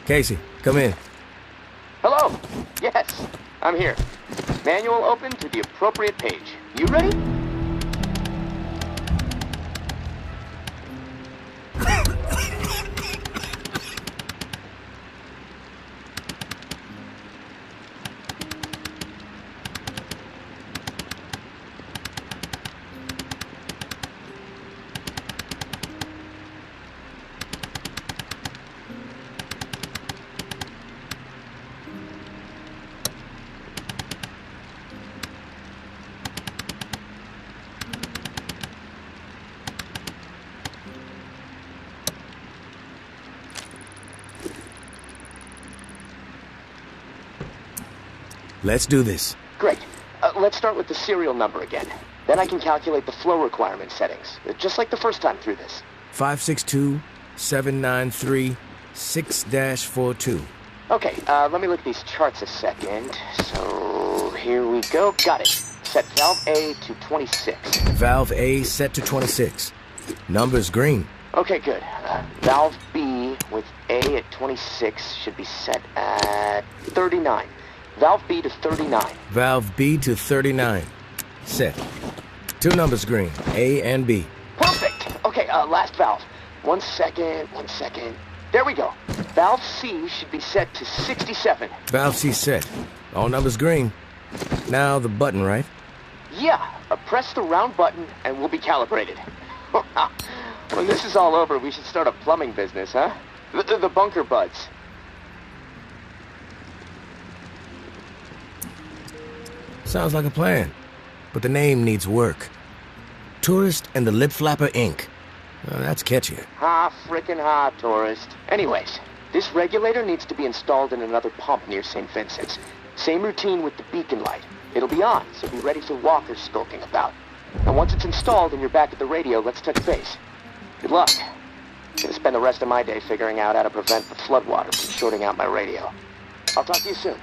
Casey, come in. Hello. Yes, I'm here. Manual open to the appropriate page. You ready? Let's do this. Great. Let's start with the serial number again. Then I can calculate the flow requirement settings, just like the first time through this. 562-793-6-42. Okay, let me look at these charts a second. So, here we go. Got it. Set valve A to 26. Valve A set to 26. Number's green. Okay, good. Valve B with A at 26 should be set at 39. Valve B to 39. Valve B to 39. Set. Two numbers green, A and B. Perfect. Okay, last valve. 1 second, 1 second. There we go. Valve C should be set to 67. Valve C set. All numbers green. Now the button, right? Yeah, press the round button and we'll be calibrated. When this is all over, we should start a plumbing business, huh? The Bunker Buds. Sounds like a plan. But the name needs work. Tourist and the Lip Flapper Inc. That's catchy. Ha, frickin' ha, tourist. Anyways, this regulator needs to be installed in another pump near St. Vincent's. Same routine with the beacon light. It'll be on, so be ready for walkers skulking about. And once it's installed and you're back at the radio, let's touch base. Good luck. Gonna spend the rest of my day figuring out how to prevent the floodwater from shorting out my radio. I'll talk to you soon.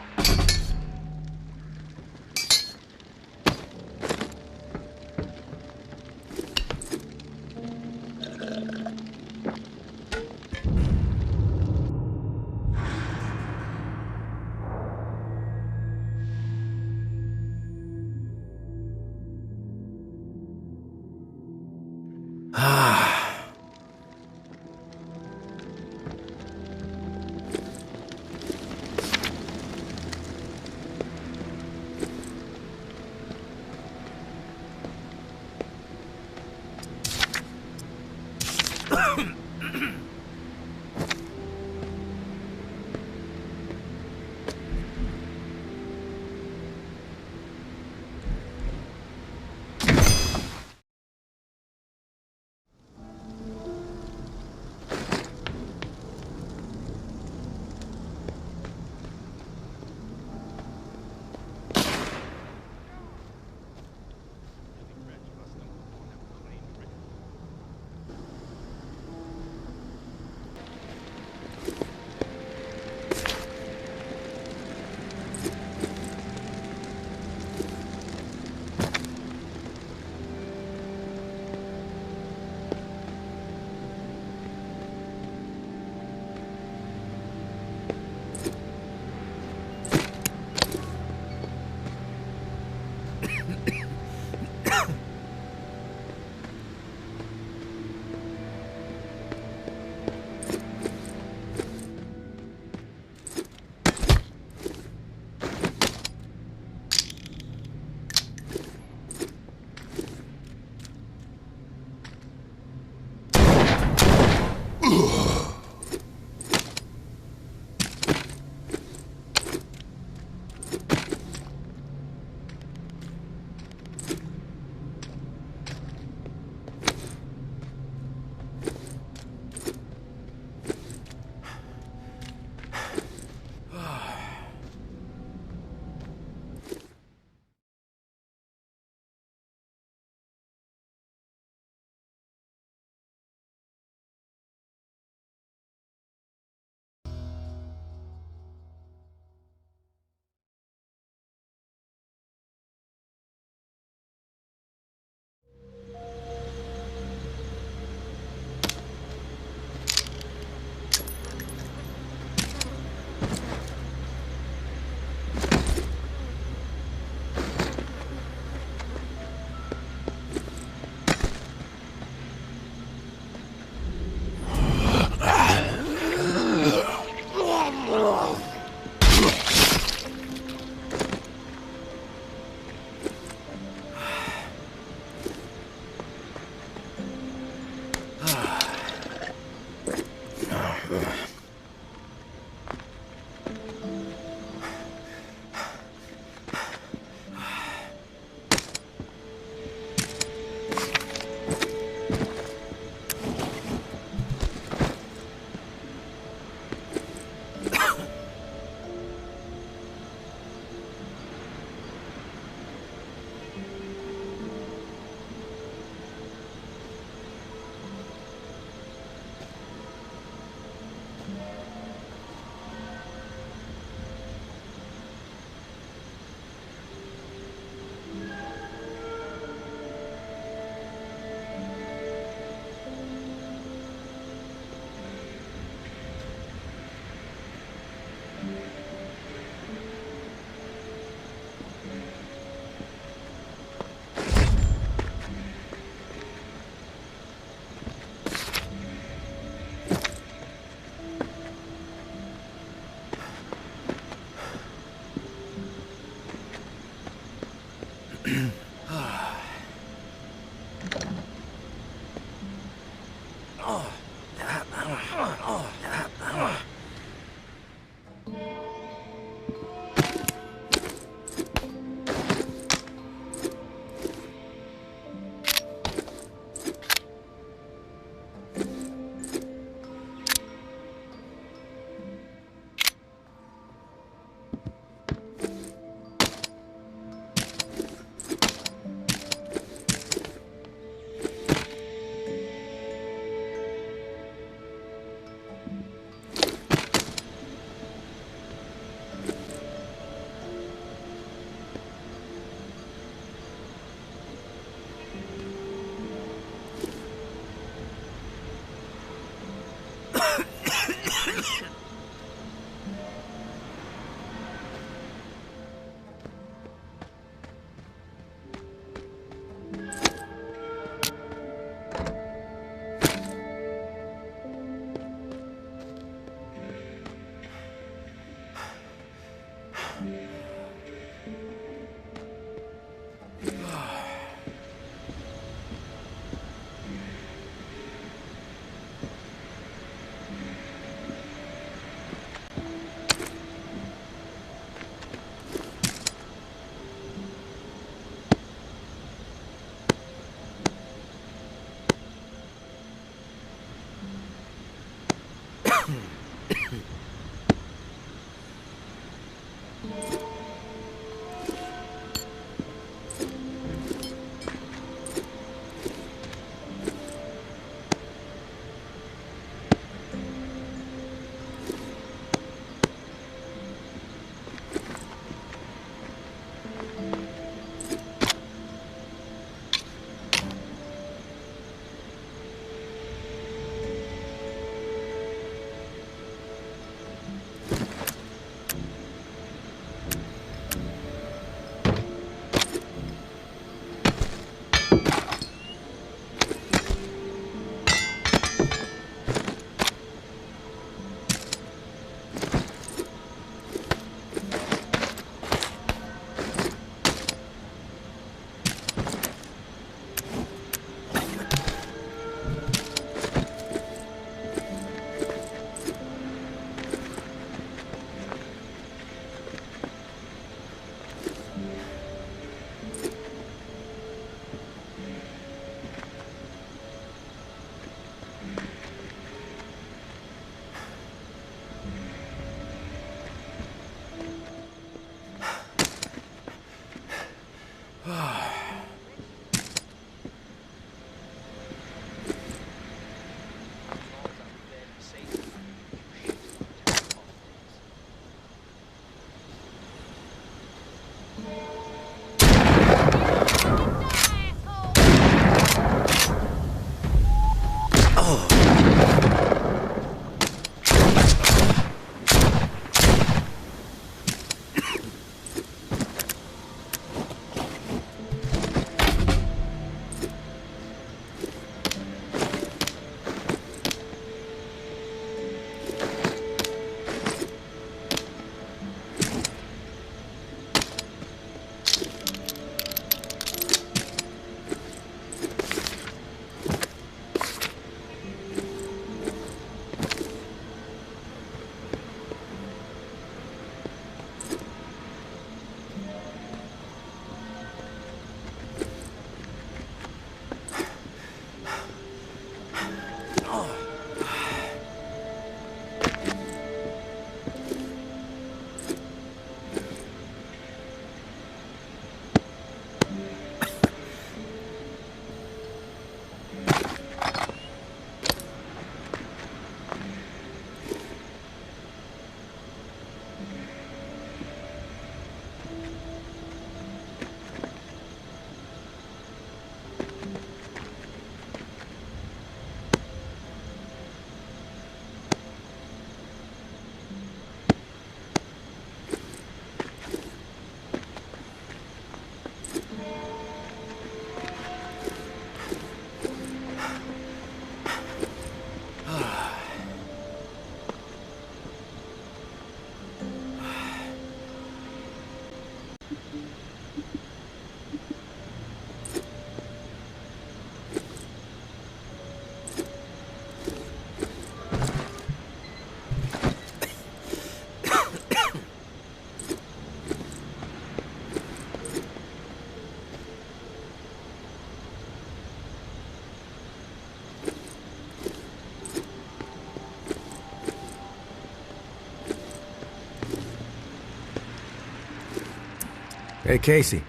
Hey, Casey.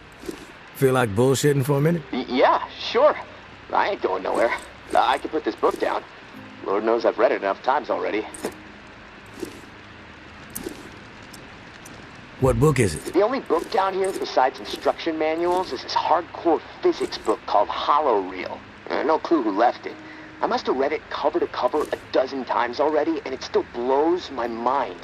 Feel like bullshitting for a minute? Yeah, sure. I ain't going nowhere. I can put this book down. Lord knows I've read it enough times already. What book is it? The only book down here besides instruction manuals is this hardcore physics book called Hollow Reel. No clue who left it. I must have read it cover to cover a dozen times already, and it still blows my mind.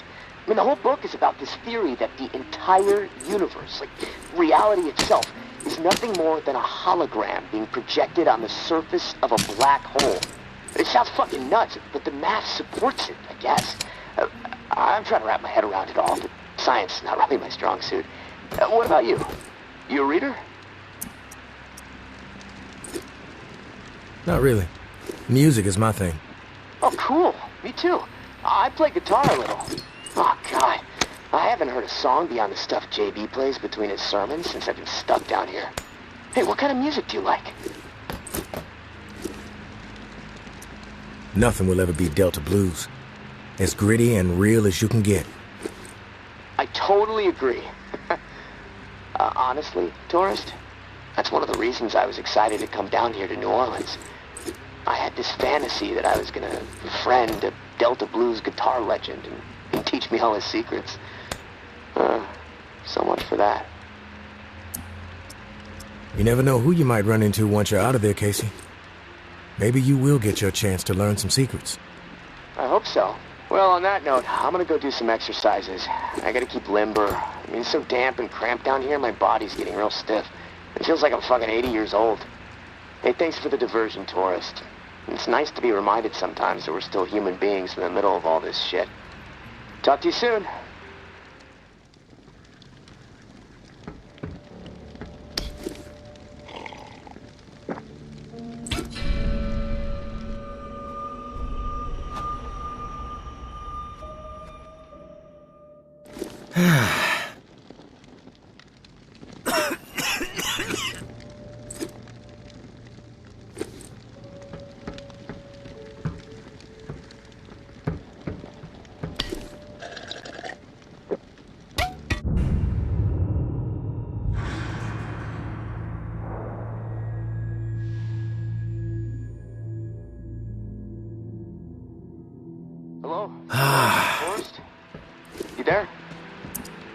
I mean, the whole book is about this theory that the entire universe, like reality itself, is nothing more than a hologram being projected on the surface of a black hole. It sounds fucking nuts, but the math supports it, I guess. I'm trying to wrap my head around it all, but science is not really my strong suit. What about you? You a reader? Not really. Music is my thing. Oh, cool. Me too. I play guitar a little. Oh, God. I haven't heard a song beyond the stuff JB plays between his sermons since I've been stuck down here. Hey, what kind of music do you like? Nothing will ever be Delta Blues. As gritty and real as you can get. I totally agree. Honestly, tourist, that's one of the reasons I was excited to come down here to New Orleans. I had this fantasy that I was gonna befriend a Delta Blues guitar legend and teach me all his secrets. So much for that. You never know who you might run into once you're out of there, Casey. Maybe you will get your chance to learn some secrets. I hope so. Well, on that note, I'm gonna go do some exercises. I gotta keep limber. I mean, it's so damp and cramped down here, my body's getting real stiff. It feels like I'm fucking 80 years old. Hey, thanks for the diversion, tourist. It's nice to be reminded sometimes that we're still human beings in the middle of all this shit. Talk to you soon. Hello? Forrest? You there?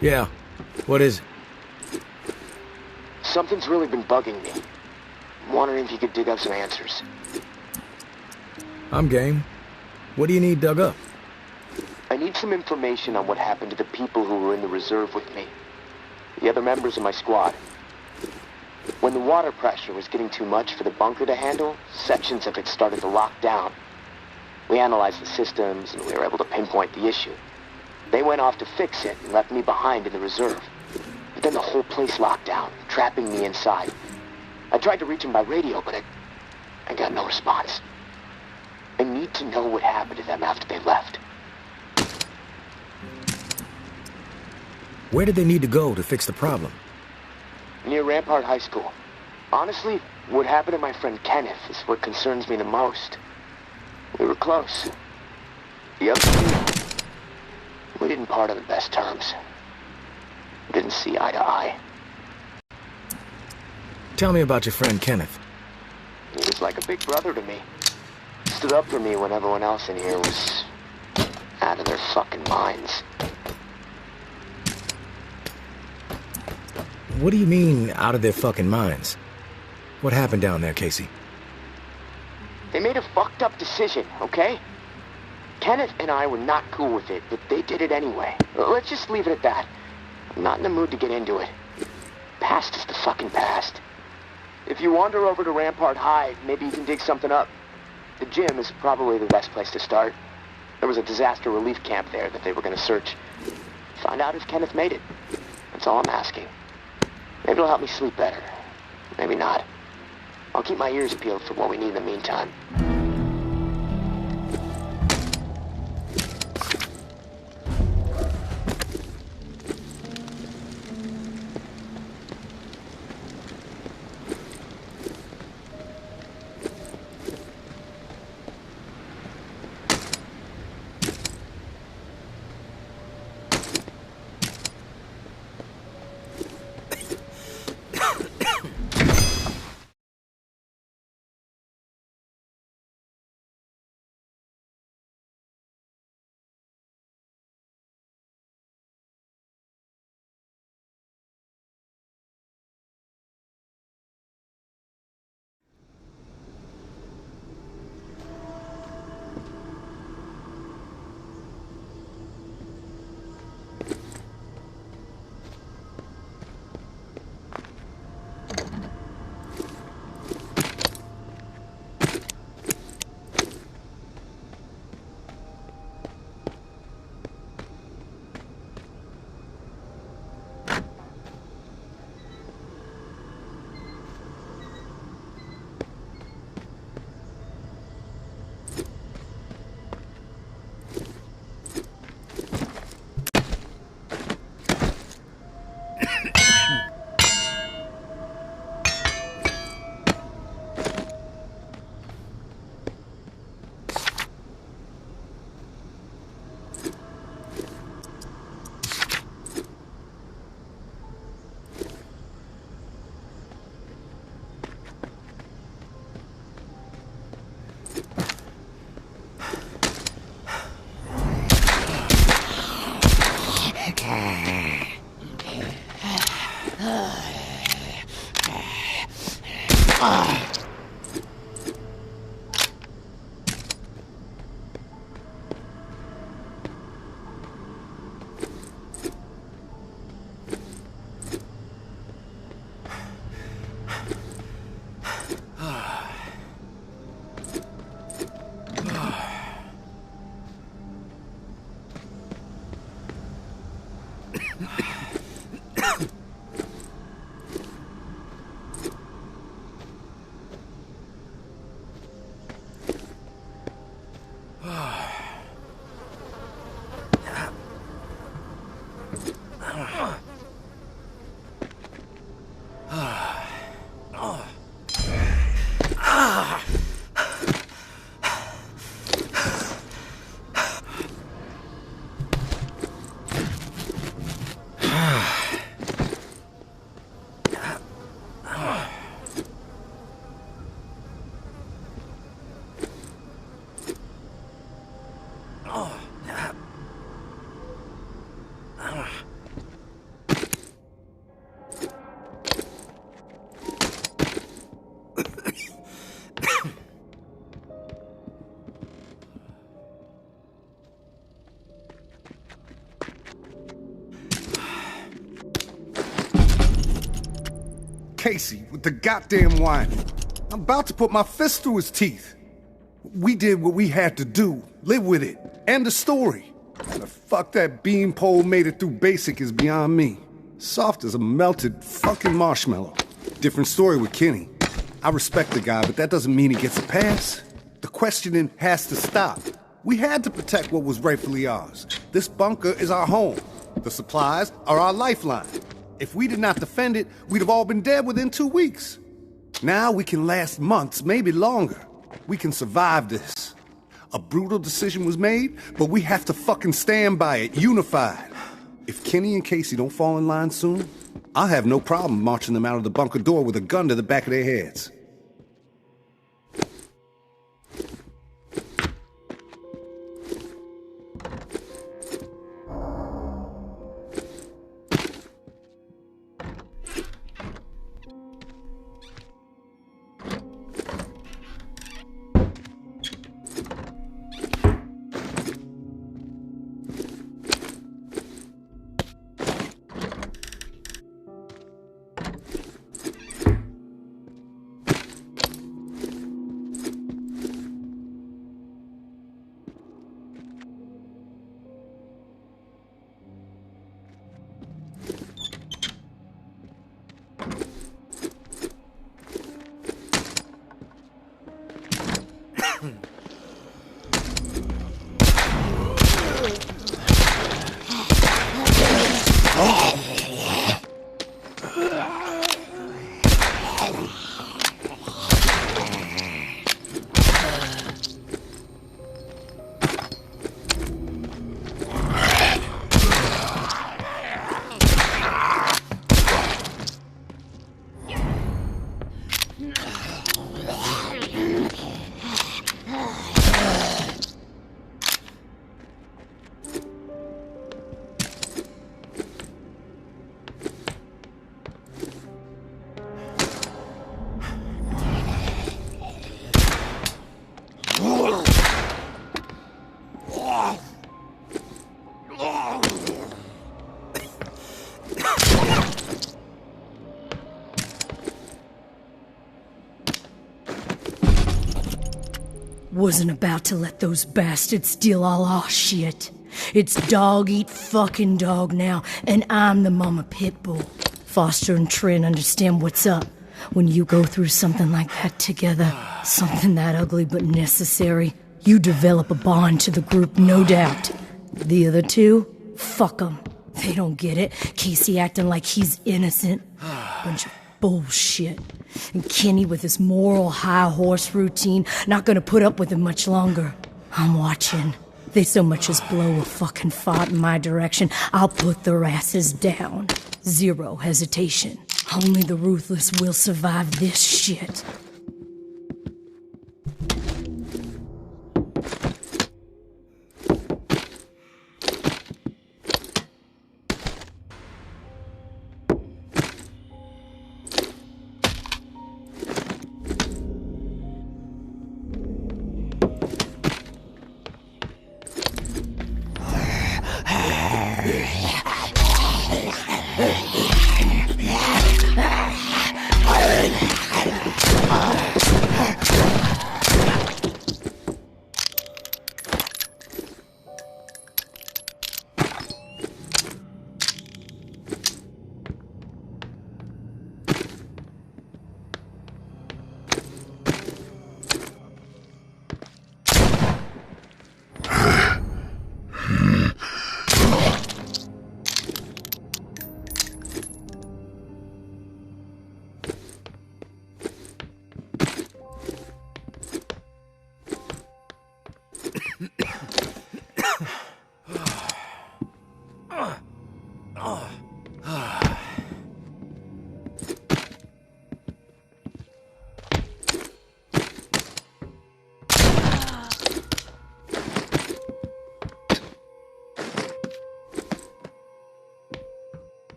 Yeah. What is it? Something's really been bugging me. I'm wondering if you could dig up some answers. I'm game. What do you need dug up? I need some information on what happened to the people who were in the reserve with me. The other members of my squad. When the water pressure was getting too much for the bunker to handle, sections of it started to lock down. We analyzed the systems, and we were able to pinpoint the issue. They went off to fix it and left me behind in the reserve. But then the whole place locked down, trapping me inside. I tried to reach them by radio, but I got no response. I need to know what happened to them after they left. Where did they need to go to fix the problem? Near Rampart High School. Honestly, what happened to my friend Kenneth is what concerns me the most. We were close. The other two, we didn't part on the best terms. We didn't see eye to eye. Tell me about your friend Kenneth. He was like a big brother to me. Stood up for me when everyone else in here was out of their fucking minds. What do you mean, out of their fucking minds? What happened down there, Casey? They made a fucked up decision, okay? Kenneth and I were not cool with it, but they did it anyway. Let's just leave it at that. I'm not in the mood to get into it. Past is the fucking past. If you wander over to Rampart High, maybe you can dig something up. The gym is probably the best place to start. There was a disaster relief camp there that they were gonna search. Find out if Kenneth made it. That's all I'm asking. Maybe it'll help me sleep better. Maybe not. I'll keep my ears peeled for what we need in the meantime. Casey with the goddamn whining. I'm about to put my fist through his teeth. We did what we had to do. Live with it. End the story. How the fuck that beanpole made it through basic is beyond me. Soft as a melted fucking marshmallow. Different story with Kenny. I respect the guy, but that doesn't mean he gets a pass. The questioning has to stop. We had to protect what was rightfully ours. This bunker is our home. The supplies are our lifeline. If we did not defend it, we'd have all been dead within 2 weeks. Now we can last months, maybe longer. We can survive this. A brutal decision was made, but we have to fucking stand by it, unified. If Kenny and Casey don't fall in line soon, I'll have no problem marching them out of the bunker door with a gun to the back of their heads. Wasn't about to let those bastards steal all our shit. It's dog eat fucking dog now, and I'm the mama pit bull. Foster and Trin understand what's up when you go through something like that together. Something that ugly but necessary. You develop a bond to the group, no doubt. The other two? Fuck them. They don't get it. Casey acting like he's innocent. Bunch of bullshit. And Kenny with his moral high horse routine, not gonna put up with it much longer. I'm watching. They so much as blow a fucking fart in my direction, I'll put their asses down. Zero hesitation. Only the ruthless will survive this shit.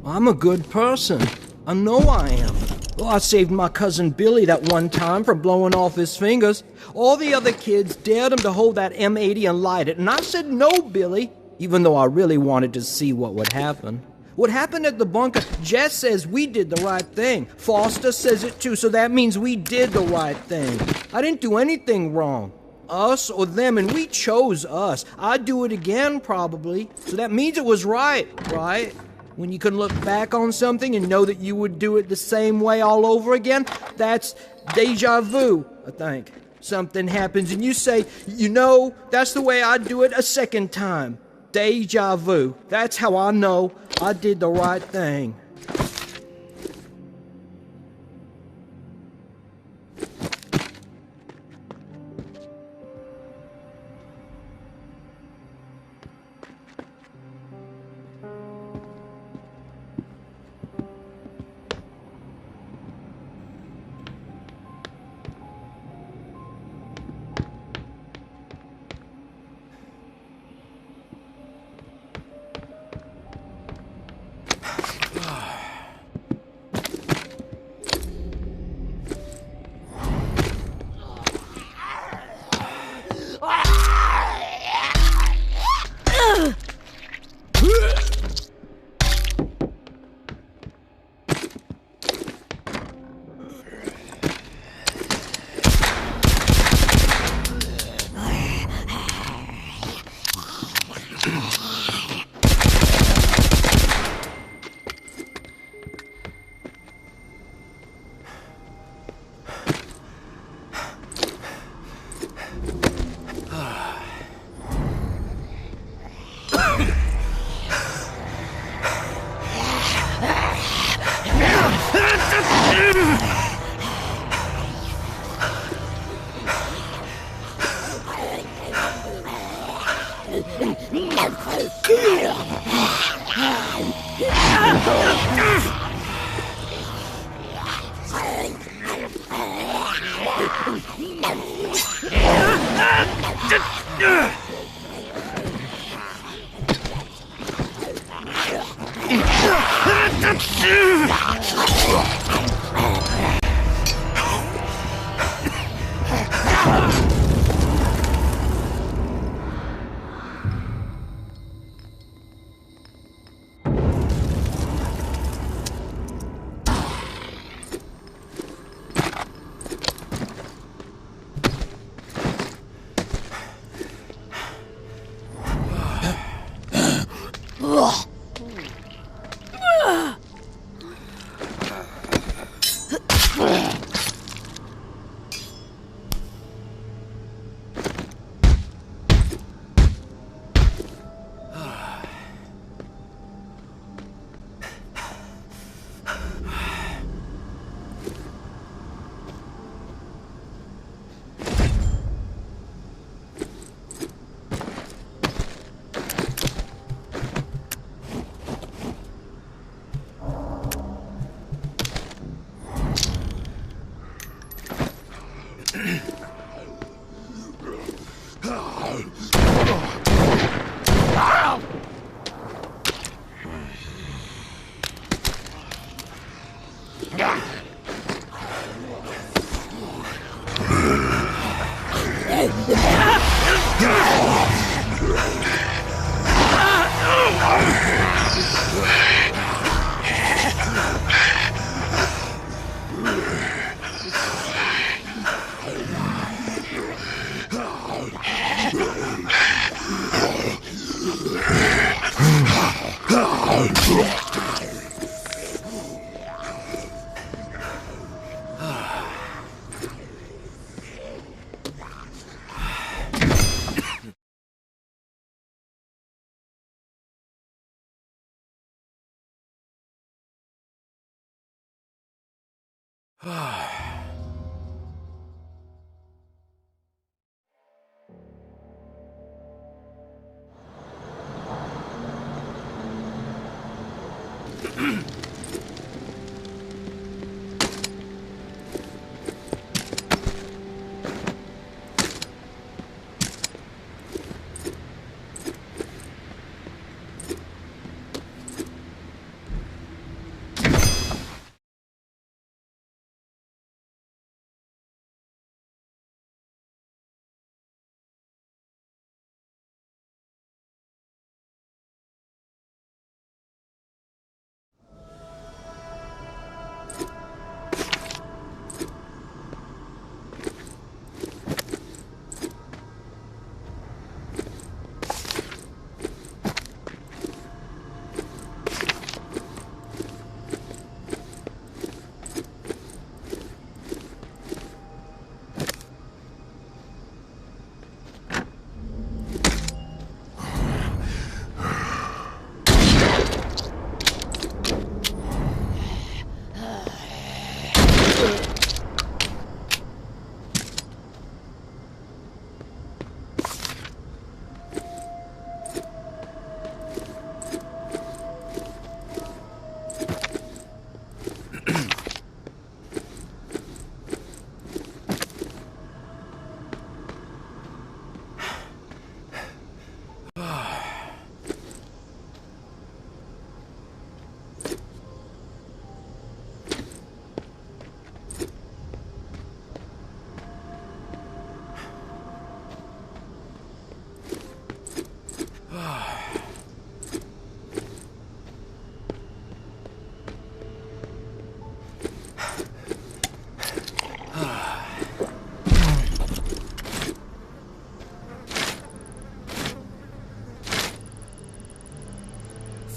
I'm a good person. I know I am. Well, I saved my cousin Billy that one time from blowing off his fingers. All the other kids dared him to hold that M80 and light it, and I said no, Billy, even though I really wanted to see what would happen. What happened at the bunker, Jess says we did the right thing. Foster says it too, so that means we did the right thing. I didn't do anything wrong. Us or them, and we chose us. I'd do it again, probably. So that means it was right, right? When you can look back on something and know that you would do it the same way all over again, that's deja vu, I think. Something happens and you say, you know, that's the way I'd do it a second time. Deja vu. That's how I know I did the right thing.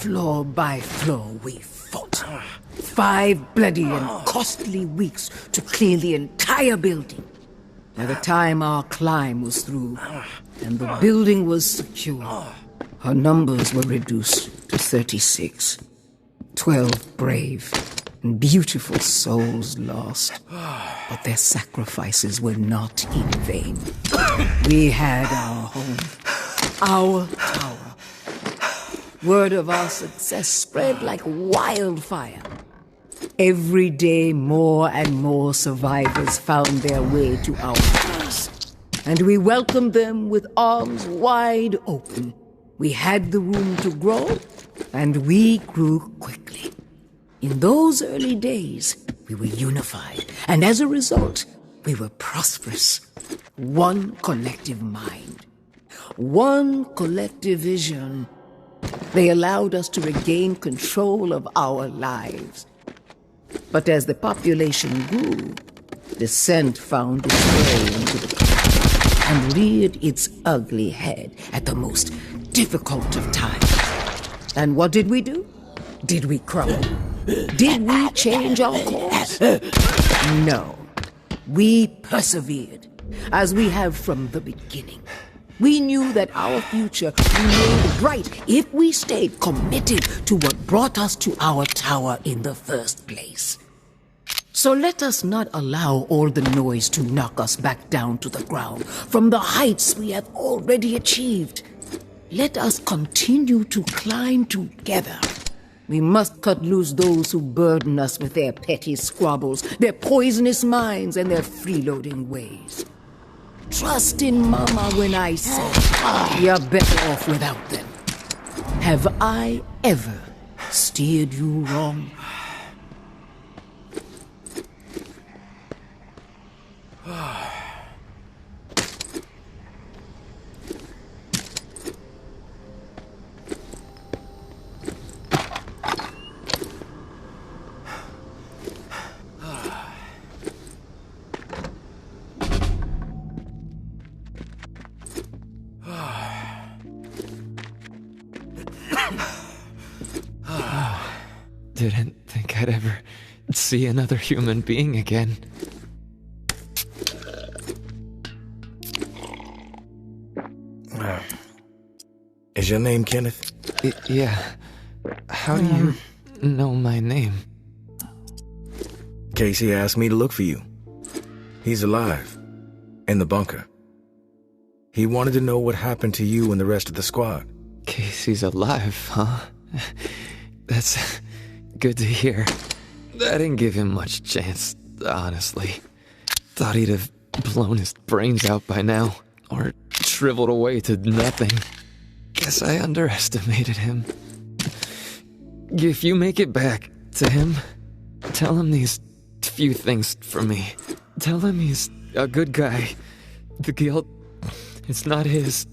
Floor by floor we fought. 5 bloody and costly weeks to clear the entire building. By the time our climb was through and the building was secure, our numbers were reduced to 36. 12 brave and beautiful souls lost. But their sacrifices were not in vain. We had our home, our tower. Word of our success spread like wildfire. Every day, more and more survivors found their way to our house, and we welcomed them with arms wide open. We had the room to grow, and we grew quickly. In those early days, we were unified, and as a result, we were prosperous. One collective mind, one collective vision. They allowed us to regain control of our lives. But as the population grew, dissent found its way into the country and reared its ugly head at the most difficult of times. And what did we do? Did we crumble? Did we change our course? No. We persevered, as we have from the beginning. We knew that our future remained bright if we stayed committed to what brought us to our tower in the first place. So let us not allow all the noise to knock us back down to the ground from the heights we have already achieved. Let us continue to climb together. We must cut loose those who burden us with their petty squabbles, their poisonous minds, and their freeloading ways. Trust in Mama when I say you're better off without them. Have I ever steered you wrong? Didn't think I'd ever see another human being again. Is your name Kenneth? Yeah. How do you know my name? Casey asked me to look for you. He's alive. In the bunker. He wanted to know what happened to you and the rest of the squad. Casey's alive, huh? That's good to hear. I didn't give him much chance, honestly. Thought he'd have blown his brains out by now, or shriveled away to nothing. Guess I underestimated him. If you make it back to him, tell him these few things from me. Tell him he's a good guy. The guilt, it's not his.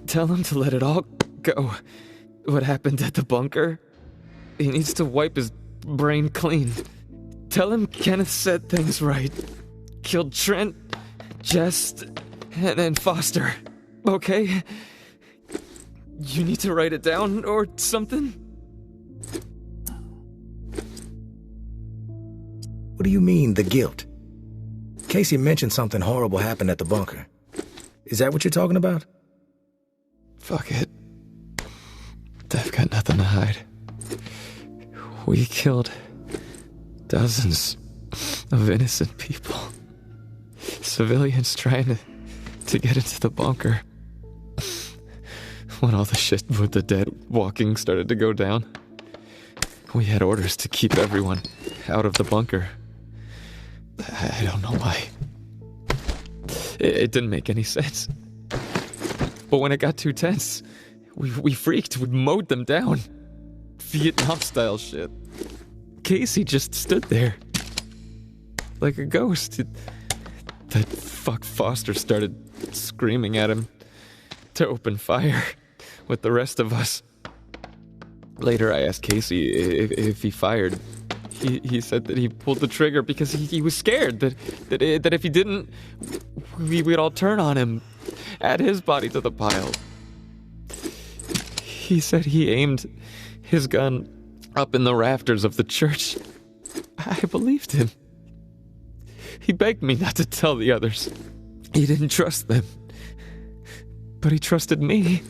Tell him to let it all go. What happened at the bunker? He needs to wipe his brain clean. Tell him Kenneth said things right. Killed Trent, Jess, and Foster. Okay? You need to write it down or something? What do you mean, the guilt? Casey mentioned something horrible happened at the bunker. Is that what you're talking about? Fuck it. I've got nothing to hide. We killed dozens of innocent people. Civilians trying to get into the bunker. When all the shit with the dead walking started to go down, we had orders to keep everyone out of the bunker. I don't know why. It didn't make any sense. But when it got too tense, we freaked. We mowed them down. Vietnam-style shit. Casey just stood there. Like a ghost. That fuck Foster started screaming at him to open fire with the rest of us. Later I asked Casey if he fired. He said that he pulled the trigger because he was scared that if he didn't, we'd all turn on him, add his body to the pile. He said he aimed his gun up in the rafters of the church, I believed him. He begged me not to tell the others. He didn't trust them. But he trusted me.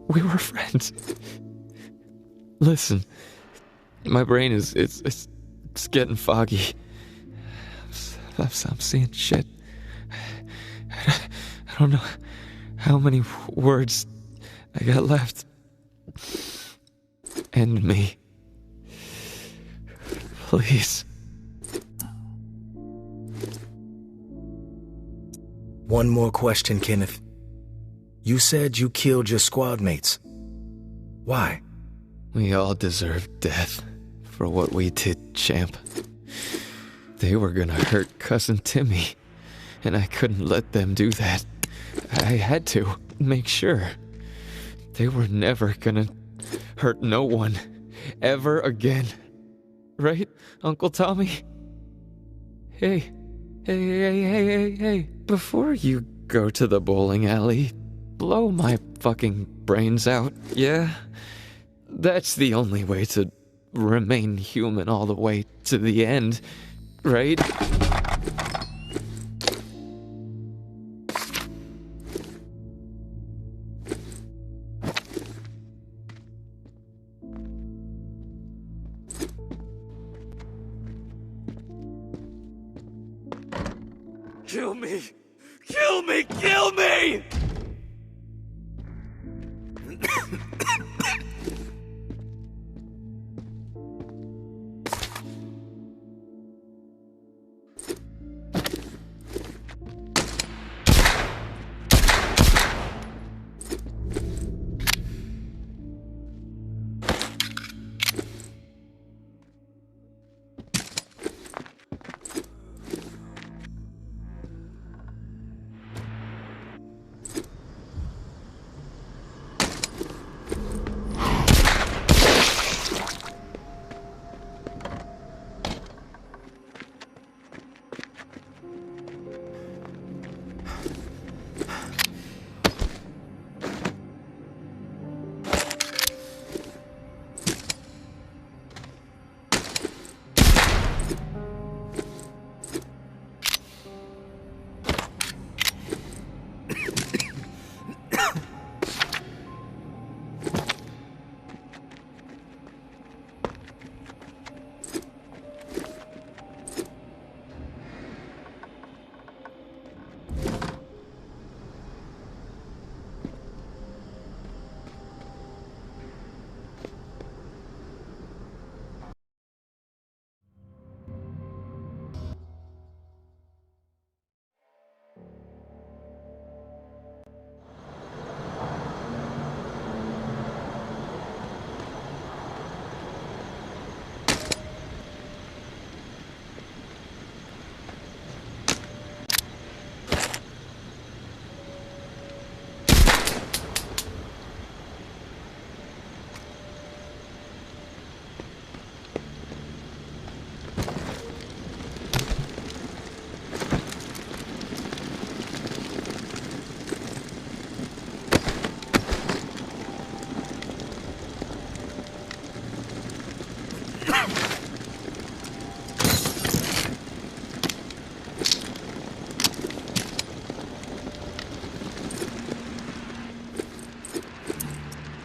We were friends. Listen, my brain is it's getting foggy. I'm seeing shit. I don't know how many words I got left. End me. Please. One more question, Kenneth. You said you killed your squad mates. Why? We all deserve death for what we did, champ. They were gonna hurt Cousin Timmy, and I couldn't let them do that. I had to make sure. They were never gonna hurt no one, ever again. Right, Uncle Tommy? Hey. Before you go to the bowling alley, blow my fucking brains out, yeah? That's the only way to remain human all the way to the end, right? Kill me! Kill me! Kill me!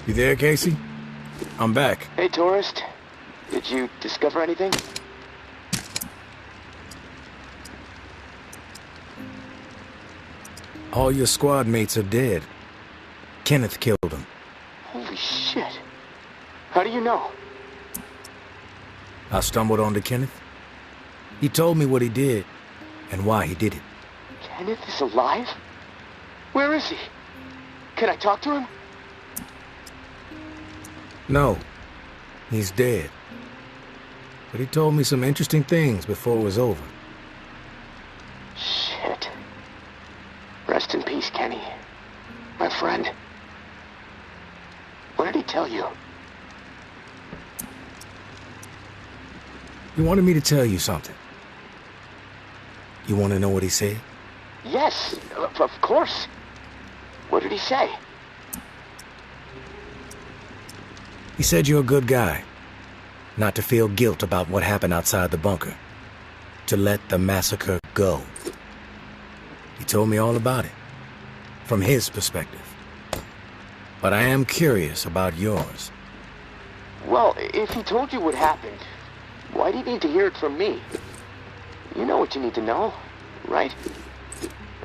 You there, Casey? I'm back. Hey, tourist. Did you discover anything? All your squad mates are dead. Kenneth killed them. Holy shit. How do you know? I stumbled onto Kenneth. He told me what he did and why he did it. Kenneth is alive? Where is he? Can I talk to him? No, he's dead. But he told me some interesting things before it was over. Shit. Rest in peace, Kenny. My friend. What did he tell you? He wanted me to tell you something. You want to know what he said? Yes, of course. What did he say? He said you're a good guy. Not to feel guilt about what happened outside the bunker. To let the massacre go. He told me all about it. From his perspective. But I am curious about yours. Well, if he told you what happened, why do you need to hear it from me? You know what you need to know, right?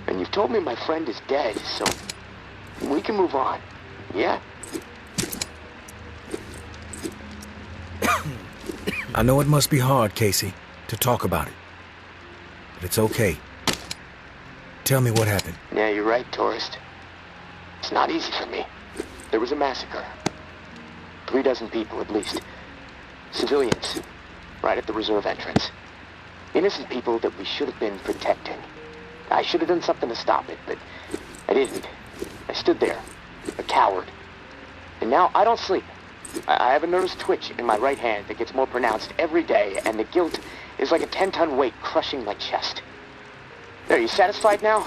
And you've told me my friend is dead, so we can move on, yeah? I know it must be hard, Casey, to talk about it. But it's okay. Tell me what happened. Yeah, you're right, tourist. It's not easy for me. There was a massacre. 36 people, at least. Civilians. Right at the reserve entrance. Innocent people that we should have been protecting. I should have done something to stop it, but I didn't. I stood there, a coward. And now I don't sleep. I have a nervous twitch in my right hand that gets more pronounced every day, and the guilt is like a 10-ton weight crushing my chest. Are you satisfied now?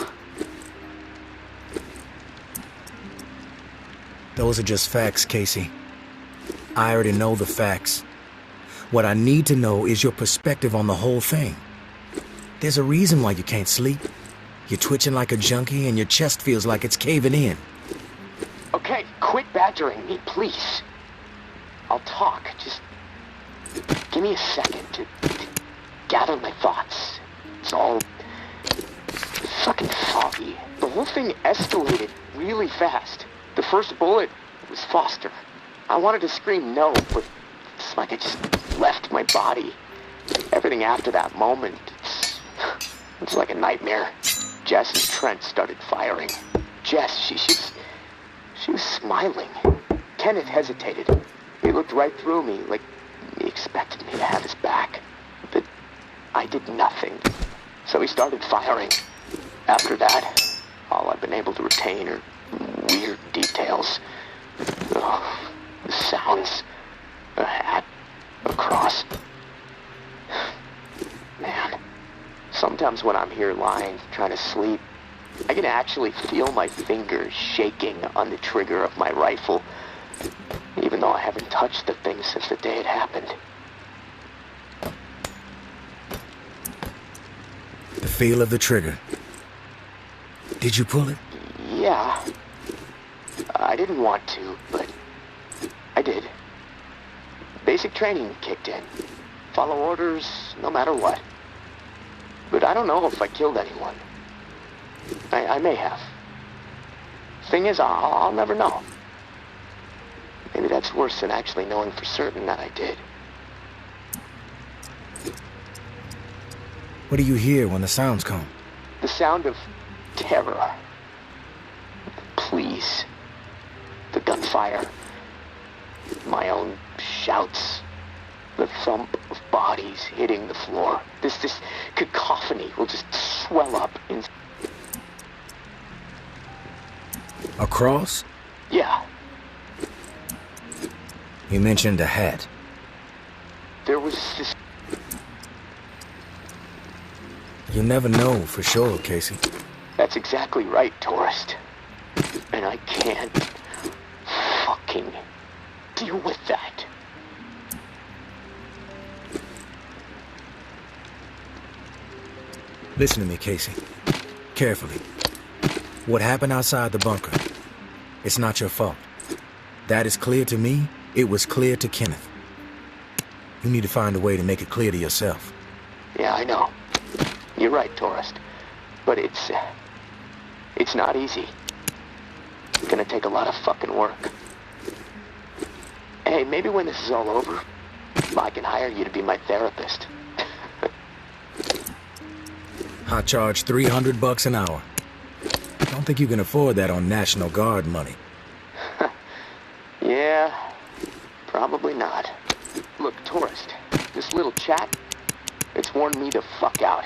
Those are just facts, Casey. I already know the facts. What I need to know is your perspective on the whole thing. There's a reason why you can't sleep. You're twitching like a junkie and your chest feels like it's caving in. Okay, quit badgering me, please. I'll talk, just give me a second to gather my thoughts. It's all fucking foggy. The whole thing escalated really fast. The first bullet was Foster. I wanted to scream no, but it's like I just left my body. Everything after that moment, it's like a nightmare. Jess and Trent started firing. Jess, she was smiling. Kenneth hesitated. He looked right through me, like he expected me to have his back. But I did nothing. So he started firing. After that, all I've been able to retain are weird details. Oh, the sounds. A hat. A cross. Man. Sometimes when I'm here lying, trying to sleep, I can actually feel my fingers shaking on the trigger of my rifle, even though I haven't touched the thing since the day it happened. The feel of the trigger. Did you pull it? Yeah. I didn't want to, but I did. Basic training kicked in. Follow orders, no matter what. But I don't know if I killed anyone. I may have. Thing is, I'll never know. Maybe that's worse than actually knowing for certain that I did. What do you hear when the sounds come? The sound of terror. Please. The gunfire. My own shouts. The thump of bodies hitting the floor. This cacophony will just swell up in... A cross? Yeah. You mentioned a hat. There was this... You never know for sure, Casey. That's exactly right, tourist. And I can't fucking deal with that. Listen to me, Casey. Carefully. What happened outside the bunker? It's not your fault. That is clear to me. It was clear to Kenneth. You need to find a way to make it clear to yourself. Yeah, I know. You're right, tourist. But it's not easy. It's gonna take a lot of fucking work. Hey, maybe when this is all over, I can hire you to be my therapist. I charge $300 an hour. Don't think you can afford that on National Guard money. Yeah, probably not. Look, tourist, this little chat, it's worn me the fuck out.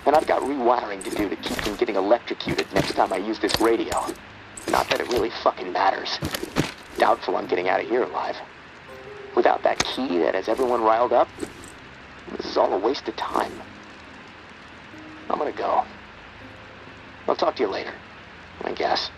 And I've got rewiring to do to keep from getting electrocuted next time I use this radio. Not that it really fucking matters. Doubtful I'm getting out of here alive. Without that key that has everyone riled up, this is all a waste of time. I'm gonna go. I'll talk to you later, I guess.